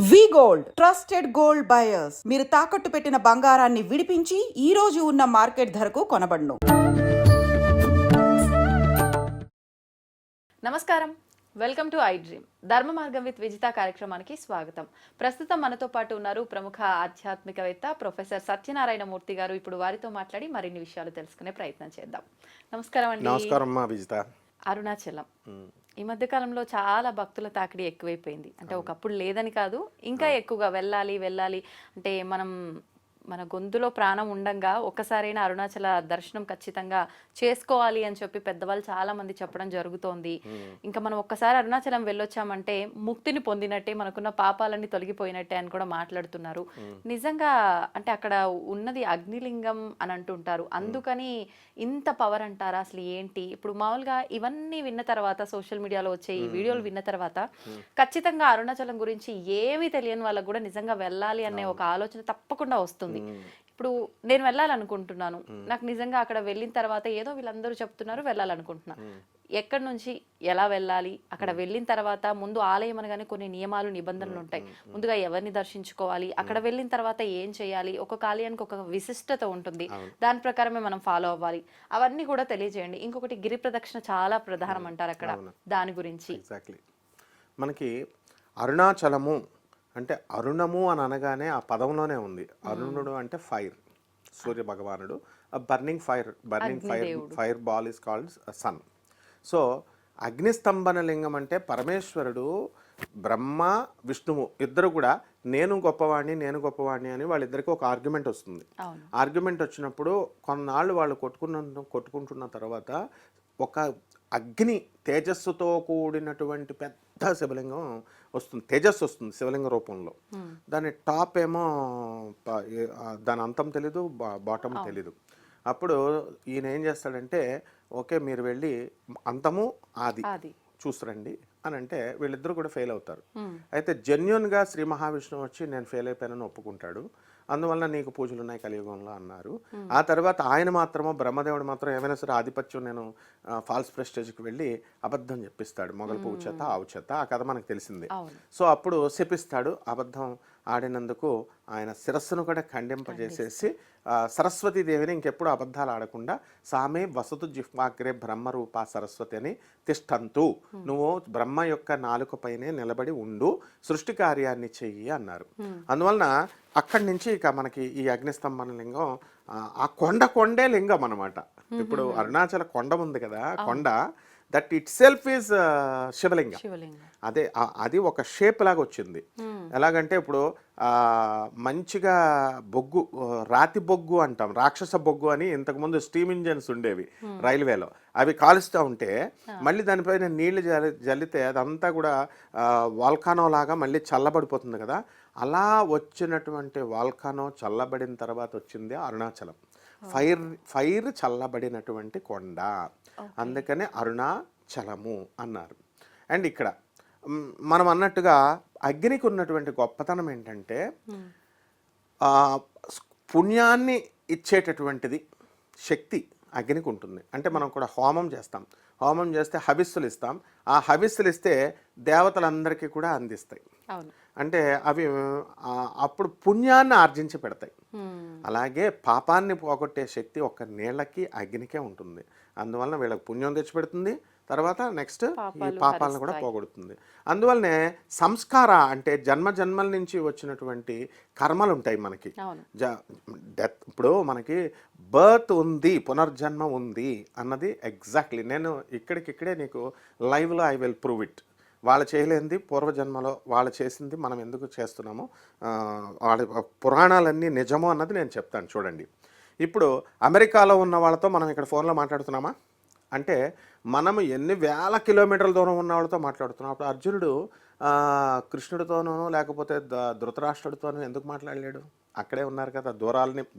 వి gold trusted gold buyers మీరు తాకట్టు పెట్టిన బంగారాన్ని విడిపించి ఈ రోజు ఉన్న మార్కెట్ ధరకు కొనబడును. నమస్కారం, వెల్కమ్ టు ఐ డ్రీమ్. ధర్మ మార్గం విత్ విజిత కార్యక్రమానికి స్వాగతం. ప్రస్తుతం మనతో పాటు ఉన్నారు ప్రముఖ ఆధ్యాత్మికవేత్త ప్రొఫెసర్ సత్యనారాయణ మూర్తి గారు. ఇప్పుడు వారితో మాట్లాడి మరిన్ని విషయాలు తెలుసుకునే ప్రయత్నం చేద్దాం. నమస్కారం అండి. నమస్కారం అమ్మా విజిత. అరుణాచలం ఈ మధ్య కాలంలో చాలా భక్తుల తాకిడి ఎక్కువైపోయింది. అంటే ఒకప్పుడు లేదని కాదు, ఇంకా ఎక్కువగా వెళ్ళాలి అంటే మన గొంతులో ప్రాణం ఉండంగా ఒక్కసారైనా అరుణాచల దర్శనం ఖచ్చితంగా చేసుకోవాలి అని చెప్పి పెద్దవాళ్ళు చాలా మంది చెప్పడం జరుగుతోంది. ఇంకా మనం ఒక్కసారి అరుణాచలం వెళ్ళొచ్చామంటే ముక్తిని పొందినట్టే, మనకున్న పాపాలన్నీ తొలగిపోయినట్టే అని కూడా మాట్లాడుతున్నారు. నిజంగా అంటే అక్కడ ఉన్నది అగ్నిలింగం అని అంటుంటారు, అందుకని ఇంత పవర్ అంటారా? అసలు ఏంటి? ఇప్పుడు మామూలుగా ఇవన్నీ విన్న తర్వాత, సోషల్ మీడియాలో వచ్చే ఈ వీడియోలు విన్న తర్వాత ఖచ్చితంగా అరుణాచలం గురించి ఏమీ తెలియని వాళ్ళకు కూడా నిజంగా వెళ్ళాలి అనే ఒక ఆలోచన తప్పకుండా వస్తుంది. ఇప్పుడు నేను వెళ్ళాలనుకుంటున్నాను, నాకు నిజంగా అక్కడ వెళ్ళిన తర్వాత ఏదో వీళ్ళందరూ చెప్తున్నారు వెళ్ళాలనుకుంటున్నా, ఎక్కడి నుంచి ఎలా వెళ్ళాలి? అక్కడ వెళ్ళిన తర్వాత ముందు ఆలయం అనగానే కొన్ని నియమాలు నిబంధనలు ఉంటాయి. ముందుగా ఎవరిని దర్శించుకోవాలి, అక్కడ వెళ్ళిన తర్వాత ఏం చేయాలి, ఒక్కొక్క ఆలయానికి ఒక విశిష్టత ఉంటుంది, దాని ప్రకారమే మనం ఫాలో అవ్వాలి. అవన్నీ కూడా తెలియజేయండి. ఇంకొకటి గిరి ప్రదక్షిణ చాలా ప్రధానం అంటారు అక్కడ, దాని గురించి. ఎగ్జాక్ట్లీ. మనకి అరుణాచలము అంటే అరుణము అని అనగానే ఆ పదంలోనే ఉంది. అరుణుడు అంటే ఫైర్, సూర్య భగవానుడు. Burning fire ball is called sun. So అగ్నిస్తంభన లింగం అంటే పరమేశ్వరుడు, బ్రహ్మ, విష్ణువు ఇద్దరు కూడా నేను గొప్పవాణ్ణి అని వాళ్ళిద్దరికి ఒక ఆర్గ్యుమెంట్ వస్తుంది. ఆర్గ్యుమెంట్ వచ్చినప్పుడు కొన్నాళ్ళు వాళ్ళు కొట్టుకుంటున్న తర్వాత ఒక అగ్ని తేజస్సుతో కూడినటువంటి పెద్ద శివలింగం వస్తుంది, తేజస్సు వస్తుంది శివలింగ రూపంలో. దాని టాప్ ఏమో దాని అంతం తెలీదు, బాటమ్ తెలీదు. అప్పుడు ఈయన ఏం చేస్తాడంటే, ఓకే మీరు వెళ్ళి అంతము ఆది చూసిరండి అని అంటే వీళ్ళిద్దరూ కూడా ఫెయిల్ అవుతారు. అయితే జెన్యున్గా శ్రీ మహావిష్ణువు వచ్చి నేను ఫెయిల్ అయిపోయానని ఒప్పుకుంటాడు. అందువల్ల నీకు పూజలు ఉన్నాయి కలియుగంలో అన్నారు. ఆ తర్వాత ఆయన మాత్రమో, బ్రహ్మదేవుడు మాత్రం ఏమైనా సరే ఆధిపత్యం, నేను ఫాల్స్ ప్రెస్టేజ్కి వెళ్ళి అబద్ధం చెప్పిస్తాడు, మొగల పువ్వు చేత ఆవు చేత. ఆ కథ మనకు తెలిసింది. సో అప్పుడు శపిస్తాడు. అబద్ధం ఆడినందుకు ఆయన శిరస్సును కూడా ఖండింపజేసేసి సరస్వతీదేవిని ఇంకెప్పుడు అబద్ధాలు ఆడకుండా సామే వసతు జిహ్వాగ్రే బ్రహ్మరూప సరస్వతి అని తిష్టంతు, నువ్వు బ్రహ్మ యొక్క నాలుక పైనే నిలబడి ఉండు, సృష్టి కార్యాన్ని చెయ్యి అన్నారు. అందువలన అక్కడి నుంచి ఇక మనకి ఈ అగ్నిస్తంభన లింగం ఆ కొండే లింగం అనమాట. ఇప్పుడు అరుణాచల కొండ ఉంది కదా, కొండ దట్ ఇట్ సెల్ఫ్ ఈజ్ శివలింగం. అదే అది ఒక షేప్ లాగా వచ్చింది. ఎలాగంటే ఇప్పుడు మంచిగా బొగ్గు, రాతి బొగ్గు అంటాం, రాక్షస బొగ్గు అని ఇంతకుముందు స్టీమ్ ఇంజన్స్ ఉండేవి రైల్వేలో, అవి కాలుస్తూ ఉంటే మళ్ళీ దానిపైన నీళ్లు జల్లితే అదంతా కూడా వాల్కానో లాగా మళ్ళీ చల్లబడిపోతుంది కదా. అలా వచ్చినటువంటి వాల్కానో చల్లబడిన తర్వాత వచ్చింది అరుణాచలం. ఫైర్ చల్లబడినటువంటి కొండ, అందుకనే అరుణాచలము అన్నారు. అండ్ ఇక్కడ మనం అన్నట్టుగా అగ్నికి ఉన్నటువంటి గొప్పతనం ఏంటంటే పుణ్యాన్ని ఇచ్చేటటువంటిది శక్తి అగ్నికి ఉంటుంది. అంటే మనం కూడా హోమం చేస్తాం, హోమం చేస్తే హవిస్సులు ఇస్తాం, ఆ హవిస్సులు ఇస్తే దేవతలందరికీ కూడా అందిస్తాయి. అంటే అవి అప్పుడు పుణ్యాన్ని ఆర్జించి పెడతాయి. అలాగే పాపాన్ని పోగొట్టే శక్తి ఒక్క నీళ్ళకి అగ్నికే ఉంటుంది. అందువలన వీళ్ళకి పుణ్యం తెచ్చిపెడుతుంది, తర్వాత నెక్స్ట్ ఈ పాపాలను కూడా పోగొడుతుంది. అందువల్లనే సంస్కార అంటే జన్మల నుంచి వచ్చినటువంటి కర్మలు ఉంటాయి మనకి. డెత్, ఇప్పుడు మనకి బర్త్ ఉంది, పునర్జన్మ ఉంది అన్నది ఎగ్జాక్ట్లీ నేను ఇక్కడికిక్కడే నీకు లైవ్లో ఐ విల్ ప్రూవ్ ఇట్. వాళ్ళు చేయలేనిది పూర్వజన్మలో వాళ్ళు చేసింది మనం ఎందుకు చేస్తున్నామో, వాళ్ళ పురాణాలన్నీ నిజమో అన్నది నేను చెప్తాను. చూడండి, ఇప్పుడు అమెరికాలో ఉన్న వాళ్ళతో మనం ఇక్కడ ఫోన్లో మాట్లాడుతున్నామా అంటే మనము ఎన్ని వేల కిలోమీటర్ల దూరం ఉన్న వాళ్ళతో మాట్లాడుతున్నాం. అప్పుడు అర్జునుడు కృష్ణుడితోనూ లేకపోతే ధృతరాష్ట్రుడితోనూ ఎందుకు మాట్లాడలేడు? అక్కడే ఉన్నారు కదా,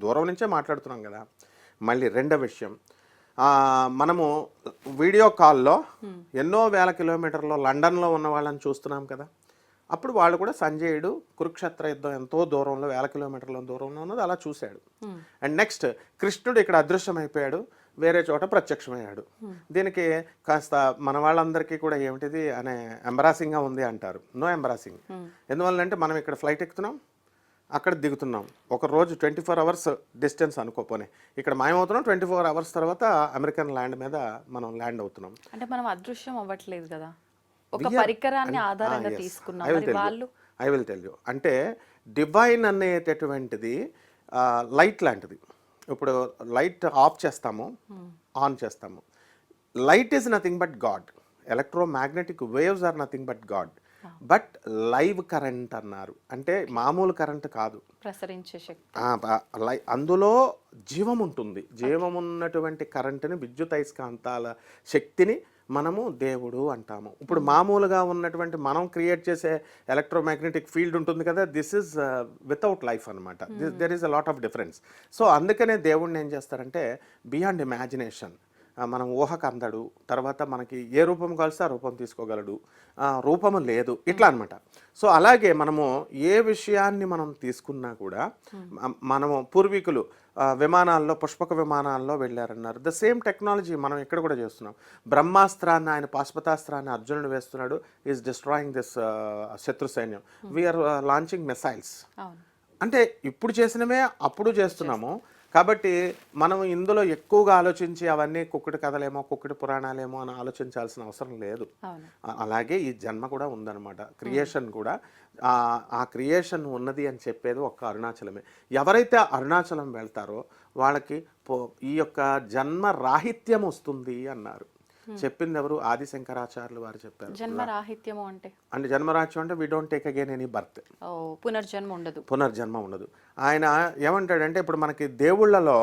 దూరం నుంచే మాట్లాడుతున్నాం కదా. మళ్ళీ రెండో విషయం, మనము వీడియో కాల్లో ఎన్నో వేల కిలోమీటర్లో లండన్లో ఉన్న వాళ్ళని చూస్తున్నాం కదా. అప్పుడు వాళ్ళు కూడా సంజయుడు కురుక్షేత్ర యుద్ధం ఎంతో దూరంలో, వేల కిలోమీటర్ల దూరంలో ఉన్నది అలా చూశాడు. అండ్ నెక్స్ట్ కృష్ణుడు ఇక్కడ అదృశ్యమైపోయాడు, వేరే చోట ప్రత్యక్షమయ్యాడు. దీనికి కాస్త మన వాళ్ళందరికీ కూడా ఏమిటిది అనే ఎంబరాసింగ్గా ఉంది అంటారు. No embarrassing. ఎందువల్లంటే మనం ఇక్కడ ఫ్లైట్ ఎక్కుతున్నాం, అక్కడ దిగుతున్నాం. ఒక రోజు 24 అవర్స్ డిస్టెన్స్ అనుకోపోనే, ఇక్కడ మాయమవుతున్నాం, 24 అవర్స్ తర్వాత అమెరికన్ ల్యాండ్ మీద మనం ల్యాండ్ అవుతున్నాం. అంటే మనం అదృశ్యం అవ్వట్లేదు కదా, ఒక పరికరాన్ని ఆధారంగా తీసుకున్నాం. మరి వాళ్ళు ఐ విల్ టెల్ యూ. అంటే డివైన్ అనేటటువంటిది లైట్ లాంటిది. ఇప్పుడు లైట్ ఆఫ్ చేస్తాము, ఆన్ చేస్తాము. Light is nothing but God. Electromagnetic waves are nothing but God. But live current అన్నారు, అంటే మామూలు కరెంట్ కాదు, ప్రసరించే శక్తి. అందులో జీవం ఉంటుంది. జీవం ఉన్నటువంటి కరెంటుని, విద్యుతయస్కాంతాల శక్తిని మనము దేవుడు అంటాము. ఇప్పుడు మామూలుగా ఉన్నటువంటి మనం క్రియేట్ చేసే ఎలక్ట్రోమాగ్నెటిక్ ఫీల్డ్ ఉంటుంది కదా, దిస్ ఈజ్ వితౌట్ లైఫ్ అనమాట. There is a lot of difference. So అందుకనే దేవుడిని ఏం చేస్తారంటే బియాండ్ ఇమాజినేషన్, మనం ఊహకు అందడు. తర్వాత మనకి ఏ రూపం కలిస్తే ఆ రూపం తీసుకోగలడు, రూపము లేదు, ఇట్లా అనమాట. సో అలాగే మనము ఏ విషయాన్ని మనం తీసుకున్నా కూడా, మనము పూర్వీకులు విమానాల్లో, పుష్పక విమానాల్లో వెళ్ళారన్నారు. ద సేమ్ టెక్నాలజీ మనం ఇక్కడ కూడా చేస్తున్నాం. బ్రహ్మాస్త్రాన్ని, ఆయన పాశుపతాస్త్రాన్ని అర్జునుడు వేస్తున్నాడు, ఈజ్ డిస్ట్రాయింగ్ దిస్ శత్రు సైన్యం. We are launching missiles. అంటే ఇప్పుడు చేసినవే అప్పుడు చేస్తున్నాము. కాబట్టి మనం ఇందులో ఎక్కువగా ఆలోచించి అవన్నీ కుక్కటి కథలేమో, కుక్కటి పురాణాలేమో అని ఆలోచించాల్సిన అవసరం లేదు. అలాగే ఈ జన్మ కూడా ఉందన్నమాట. క్రియేషన్ కూడా, ఆ క్రియేషన్ ఉన్నది అని చెప్పేది ఒక్క అరుణాచలమే. ఎవరైతే అరుణాచలం వెళ్తారో వాళ్ళకి ఈ యొక్క జన్మ రాహిత్యం వస్తుంది అన్నారు. చెప్పింది ఎవరు? ఆది శంకరాచార్యులు వారు చెప్పారు. జన్మరాహిత్యము అంటే జన్మరాహిత్యం అంటే we don't take again any birth. పునర్జన్మ ఉండదు. ఆయన ఏమంటాడంటే, ఇప్పుడు మనకి దేవుళ్ళలో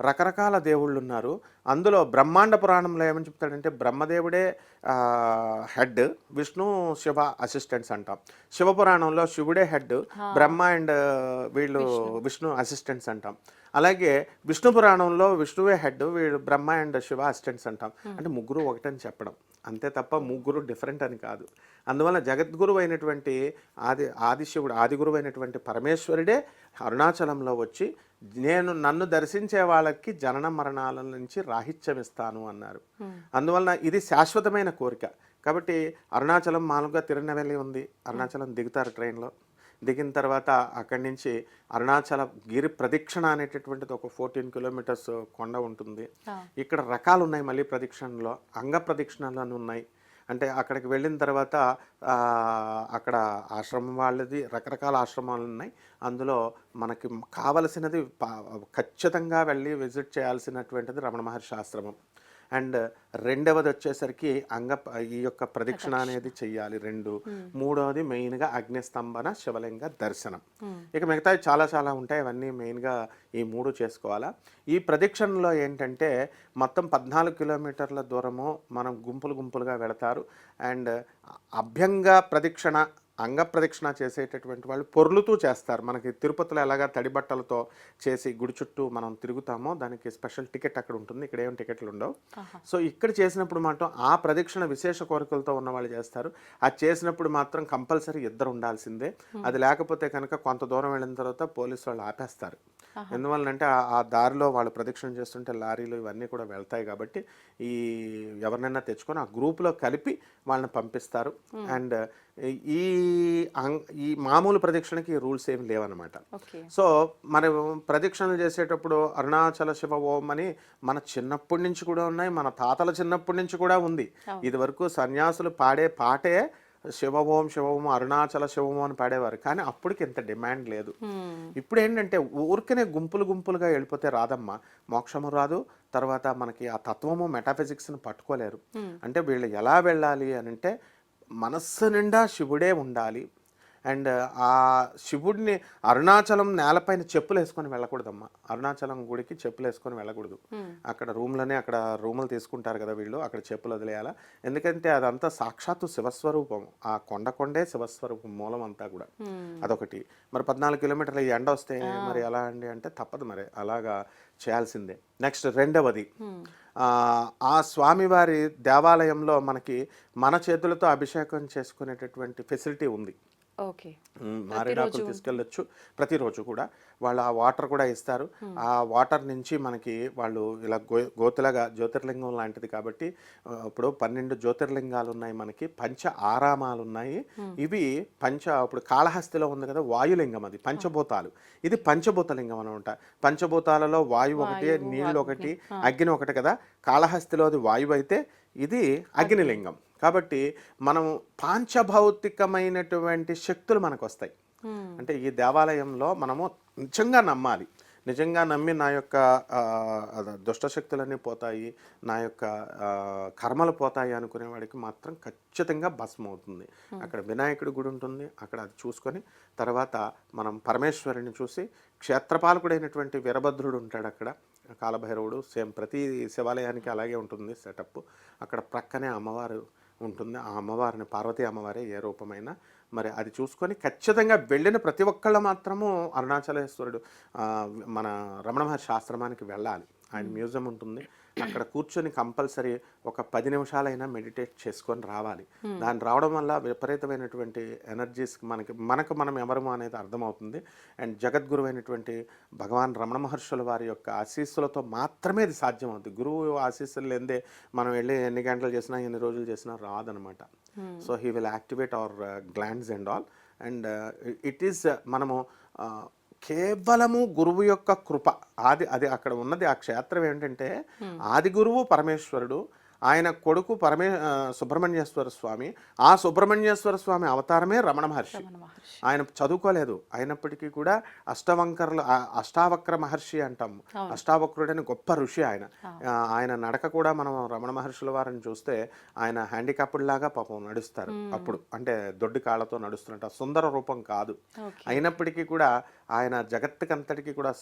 రకరకాల దేవుళ్ళు ఉన్నారు. అందులో బ్రహ్మాండ పురాణంలో ఏమని చెప్తాడంటే, బ్రహ్మదేవుడే హెడ్, విష్ణు శివ అసిస్టెంట్స్ అంటాం. శివపురాణంలో శివుడే హెడ్, బ్రహ్మ అండ్ వీళ్ళు విష్ణు అసిస్టెంట్స్ అంటాం. అలాగే విష్ణు పురాణంలో విష్ణువే హెడ్, వీళ్ళు బ్రహ్మ అండ్ శివ అసిస్టెంట్స్ అంటాం. అంటే ముగ్గురు ఒకటని చెప్పడం అంతే తప్ప ముగ్గురు డిఫరెంట్ అని కాదు. అందువల్ల జగద్గురువు అయినటువంటి ఆదిశివుడు, ఆది గురువు అయినటువంటి పరమేశ్వరుడే అరుణాచలంలో వచ్చి నన్ను దర్శించే వాళ్ళకి జనన మరణాల నుంచి రాహిత్యం ఇస్తాను అన్నారు. అందువలన ఇది శాశ్వతమైన కోరిక. కాబట్టి అరుణాచలం మామూలుగా తిరునెల్వేలి ఉంది. అరుణాచలం దిగుతారు ట్రైన్లో. దిగిన తర్వాత అక్కడి నుంచి అరుణాచల గిరి ప్రదక్షిణ అనేటటువంటిది ఒక 14 కిలోమీటర్స్ కొండ ఉంటుంది. ఇక్కడ రకాలు ఉన్నాయి. మళ్ళీ ప్రదక్షిణలో అంగ ప్రదక్షిణలు అని ఉన్నాయి. అంటే అక్కడికి వెళ్ళిన తర్వాత అక్కడ ఆశ్రమం వాళ్ళది రకరకాల ఆశ్రమాలు ఉన్నాయి. అందులో మనకి కావలసినది ఖచ్చితంగా వెళ్ళి విజిట్ చేయాల్సినటువంటిది రమణ మహర్షి ఆశ్రమం. అండ్ రెండవది వచ్చేసరికి ఈ యొక్క ప్రదక్షిణ అనేది చెయ్యాలి 2. మూడవది మెయిన్గా అగ్నిస్తంభన, శివలింగ దర్శనం. ఇక మిగతా చాలా ఉంటాయి. అవన్నీ మెయిన్గా ఈ 3 చేసుకోవాలా. ఈ ప్రదక్షిణలో ఏంటంటే మొత్తం 14 కిలోమీటర్ల దూరము మనం గుంపులుగా వెళతారు. అండ్ అభ్యంగ ప్రదక్షిణ, అంగ ప్రదక్షిణ చేసేటటువంటి వాళ్ళు పొర్లుతూ చేస్తారు. మనకి తిరుపతిలో ఎలాగా తడి బట్టలతో చేసి గుడి చుట్టూ మనం తిరుగుతామో దానికి స్పెషల్ టికెట్ అక్కడ ఉంటుంది. ఇక్కడ ఏం టికెట్లు ఉండవు. సో ఇక్కడ చేసినప్పుడు మాత్రం ఆ ప్రదక్షిణ విశేష కోరికలతో ఉన్న వాళ్ళు చేస్తారు. అది చేసినప్పుడు మాత్రం కంపల్సరీ 2 ఉండాల్సిందే. అది లేకపోతే కనుక కొంత దూరం వెళ్ళిన తర్వాత పోలీసు వాళ్ళు ఆపేస్తారు. ఎందువల్లంటే ఆ దారిలో వాళ్ళు ప్రదక్షిణ చేస్తుంటే లారీలు ఇవన్నీ కూడా వెళ్తాయి. కాబట్టి ఈ ఎవరినైనా తెచ్చుకొని ఆ గ్రూప్లో కలిపి వాళ్ళని పంపిస్తారు. అండ్ ఈ మామూలు ప్రదక్షిణకి రూల్స్ ఏమి లేవన్నమాట. సో మనం ప్రదక్షిణలు చేసేటప్పుడు అరుణాచల శివ ఓం అని మన చిన్నప్పటి నుంచి కూడా ఉన్నాయి, మన తాతల చిన్నప్పటి నుంచి కూడా ఉంది. ఇది వరకు సన్యాసులు పాడే పాటే శివ ఓం అరుణాచల శివం అని పాడేవారు. కానీ అప్పటికి ఇంత డిమాండ్ లేదు. ఇప్పుడు ఏంటంటే ఊరికనే గుంపులుగా వెళ్ళిపోతే రాదమ్మా, మోక్షము రాదు. తర్వాత మనకి ఆ తత్వము మెటాఫిజిక్స్ని పట్టుకోలేరు. అంటే వీళ్ళు ఎలా వెళ్ళాలి అని అంటే మనస్సు నిండా శివుడే ఉండాలి. అండ్ ఆ శివుడిని అరుణాచలం నేలపైన చెప్పులు వేసుకొని వెళ్ళకూడదమ్మా. అరుణాచలం గుడికి చెప్పులు వేసుకొని వెళ్ళకూడదు. అక్కడ రూములు తీసుకుంటారు కదా వీళ్ళు, అక్కడ చెప్పులు వదిలేయాలా. ఎందుకంటే అదంతా సాక్షాత్తు శివస్వరూపం. ఆ కొండే శివస్వరూపం మూలం అంతా కూడా. అదొకటి. మరి 14 కిలోమీటర్ల ఎండ వస్తే మరి ఎలా అండి అంటే తప్పదు, మరి అలాగా చేయాల్సిందే. నెక్స్ట్ రెండవది, ఆ స్వామివారి దేవాలయంలో మనకి మన చేతులతో అభిషేకం చేసుకునేటటువంటి ఫెసిలిటీ ఉంది. ఓకే. మారేడాకులు తీసుకెళ్ళొచ్చు ప్రతిరోజు కూడా. వాళ్ళు ఆ వాటర్ కూడా ఇస్తారు. ఆ వాటర్ నుంచి మనకి వాళ్ళు ఇలా గోతులాగా జ్యోతిర్లింగం లాంటిది కాబట్టి ఇప్పుడు 12 జ్యోతిర్లింగాలు ఉన్నాయి మనకి, పంచ ఆరామాలు ఉన్నాయి. ఇవి ఇప్పుడు కాళహస్తిలో ఉంది కదా వాయులింగం, అది పంచభూతాలు, ఇది పంచభూతలింగం అనమాట. పంచభూతాలలో వాయువు ఒకటి, నీళ్ళు ఒకటి, అగ్ని ఒకటి కదా. కాళహస్తిలో అది వాయువు అయితే ఇది అగ్నిలింగం. కాబట్టి మనం పాంచభౌతికమైనటువంటి శక్తులు మనకు వస్తాయి. అంటే ఈ దేవాలయంలో మనము నిజంగా నమ్మాలి. నిజంగా నమ్మి నా యొక్క దుష్టశక్తులన్నీ పోతాయి, నా యొక్క కర్మలు పోతాయి అనుకునే వాడికి మాత్రం ఖచ్చితంగా భస్మం అవుతుంది. అక్కడ వినాయకుడి గుడి ఉంటుంది, అక్కడ అది చూసుకొని తర్వాత మనం పరమేశ్వరుని చూసి, క్షేత్రపాలకుడైనటువంటి వీరభద్రుడు ఉంటాడు అక్కడ, కాలభైరవుడు, సేమ్ ప్రతి శివాలయానికి అలాగే ఉంటుంది సెటప్. అక్కడ ప్రక్కనే అమ్మవారు ఉంటుంది. ఆ అమ్మవారిని, పార్వతీ అమ్మవారే ఏ రూపమైనా, మరి అది చూసుకొని ఖచ్చితంగా వెళ్ళిన ప్రతి ఒక్కళ్ళు మాత్రము అరుణాచలేశ్వరుడు మన రమణ మహర్షి ఆశ్రమానికి వెళ్ళాలి. ఆయన మ్యూజియం ఉంటుంది, అక్కడ కూర్చొని కంపల్సరీ ఒక 10 నిమిషాలైనా మెడిటేట్ చేసుకొని రావాలి. దాన్ని రావడం వల్ల విపరీతమైనటువంటి ఎనర్జీస్ మనకు మనం ఎవరము అనేది అర్థమవుతుంది. అండ్ జగద్గురు అయినటువంటి భగవాన్ రమణ మహర్షుల వారి యొక్క ఆశీస్సులతో మాత్రమే ఇది సాధ్యమవుతుంది. గురువు ఆశీస్సులు లేదే మనం వెళ్ళి ఎన్ని గంటలు చేసినా ఎన్ని రోజులు చేసినా రాదనమాట. So he will activate our glands and all. And it is మనము కేవలము గురువు యొక్క కృప. అది అక్కడ ఉన్నది ఆ క్షేత్రం ఏంటంటే, ఆది గురువు పరమేశ్వరుడు, ఆయన కొడుకు సుబ్రహ్మణ్యేశ్వర స్వామి, ఆ సుబ్రహ్మణ్యేశ్వర స్వామి అవతారమే రమణ మహర్షి. ఆయన చదువుకోలేదు, అయినప్పటికీ కూడా అష్టావక్ర మహర్షి అంటాము. అష్టావక్రుడని గొప్ప ఋషి ఆయన. ఆయన నడక కూడా మనం రమణ మహర్షుల వారిని చూస్తే ఆయన హ్యాండిక్యాప్డ్ లాగా పాపం నడుస్తారు అప్పుడు, అంటే దొడ్డి కాళ్ళతో నడుస్తున్నట్టు, సుందర రూపం కాదు. అయినప్పటికీ కూడా ఆయన జగత్తుకంతటికి కూడా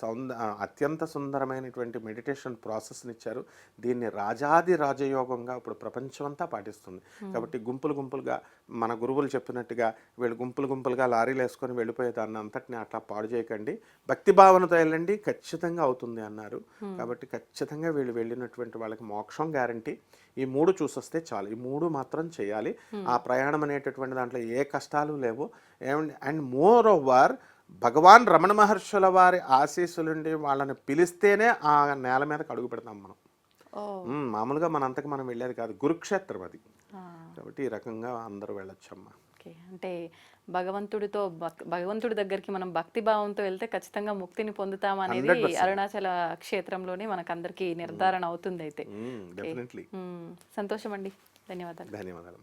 అత్యంత సుందరమైనటువంటి మెడిటేషన్ ప్రాసెస్ని ఇచ్చారు. దీన్ని రాజాది రాజయోగంగా ఇప్పుడు ప్రపంచమంతా పాటిస్తుంది. కాబట్టి గుంపులుగా మన గురువులు చెప్పినట్టుగా వీళ్ళు గుంపులుగా లారీలు వేసుకొని వెళ్ళిపోయే దాన్ని అంతటిని అట్లా పాడు చేయకండి, భక్తి భావనతో వెళ్ళండి, ఖచ్చితంగా అవుతుంది అన్నారు. కాబట్టి ఖచ్చితంగా వీళ్ళు వెళ్ళినటువంటి వాళ్ళకి మోక్షం గ్యారంటీ. ఈ 3 చూసొస్తే చాలు, ఈ 3 మాత్రం చేయాలి. ఆ ప్రయాణం అనేటటువంటి దాంట్లో ఏ కష్టాలు లేవు. అండ్ మోర్ ఓవర్ భగవాన్ రమణ మహర్షుల వారి ఆశీస్సులుండి వాళ్ళని పిలిస్తేనే ఆ నేల మీదకి అడుగు పెడతాం మనం. మామూలుగా మనంతకు మనం వెళ్ళేది కాదు, కురుక్షేత్రం అది. కాబట్టి ఈ రకంగా అందరూ వెళ్ళొచ్చమ్మా. అంటే భగవంతుడి దగ్గరికి మనం భక్తి భావంతో వెళ్తే ఖచ్చితంగా ముక్తిని పొందుతాం అనేది అరుణాచల క్షేత్రంలోనే మనకందరికి నిర్ధారణ అవుతుంది. అయితే సంతోషం అండి, ధన్యవాదాలు.